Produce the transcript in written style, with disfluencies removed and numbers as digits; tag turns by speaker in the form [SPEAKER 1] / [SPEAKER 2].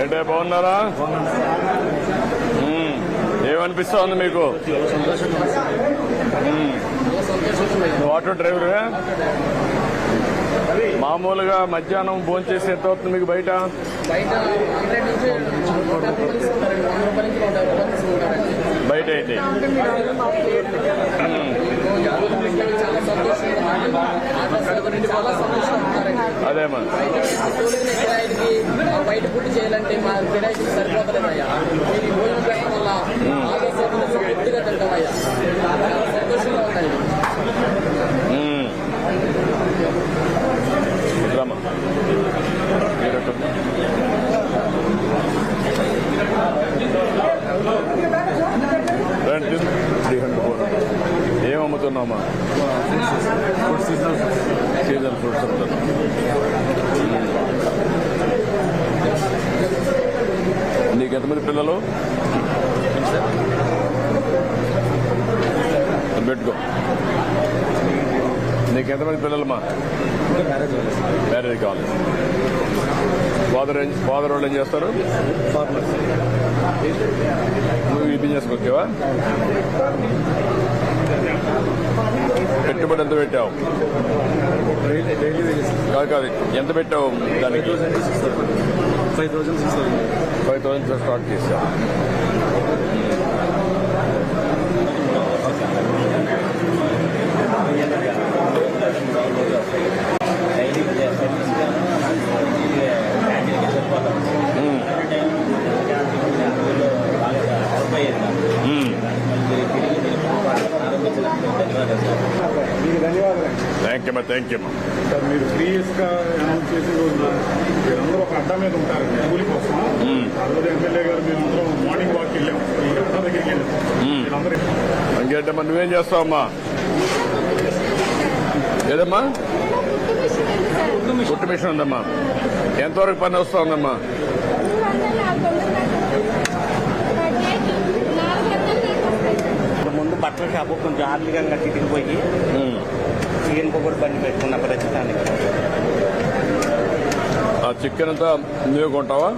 [SPEAKER 1] ఏంటే బాగున్నారా? ఏమనిపిస్తా ఉంది మీకు? నువ్వు ఆటో డ్రైవరే? మామూలుగా మధ్యాహ్నం భోజనం చేసి ఎంత అవుతుంది మీకు బయట? బయట అయితే అదేమా
[SPEAKER 2] బయట ఫుడ్ చేయాలంటే మా కిరాయికి సరిపోతలేదయ్యా. ఈ భోజనం పెట్టడం వల్ల పూర్తిగా తింటామయ్యా. చాలా సంతోషంగా ఉంటాయి.
[SPEAKER 1] ఏమమ్ముతున్నామా? సీజన్ ఫ్రూట్స్ అమ్ముతున్నా. నీకు ఎంతమంది పిల్లలు? పెట్టుకో. నీకు ఎంతమంది పిల్లలమ్మా? మ్యారేజ్ కావాలి. ఫాదర్ వాళ్ళు ఏం చేస్తారు? నువ్వు ఈ బిజినెస్కి వచ్చావా? పెట్టుబడి ఎంత పెట్టావు? కాదు ఎంత పెట్టావు దానికి? 5,000 స్టార్ట్ చేసావు. Thank you.
[SPEAKER 3] సార్ మీరు 3 years గా అనౌన్స్ చేసిన రోజున మీరందరూ ఒక అడ్డా మీద ఉంటారు కూలి కోసం. ఆ రోజు ఎమ్మెల్యే గారు మేమందరం మార్నింగ్ వాక్ వెళ్ళాం, ఈ అడ్డా దగ్గరికి వెళ్ళాం. మీరందరూ
[SPEAKER 1] ఇంకేంటమ్మా నువ్వేం చేస్తావమ్మా? ఏదమ్మా? కుట్టు మిషన్ ఉందమ్మా. ఎంతవరకు పని వస్తా ఉందమ్మా?
[SPEAKER 4] ముందు బట్టల షాపు కొంచెం ఆర్థికంగా చితికిపోయి చికెన్ పకోడీ బండి పెట్టుకున్న ప్రస్తుతానికి.
[SPEAKER 1] ఆ చికెన్ అంతా నువ్వే కొంటావా?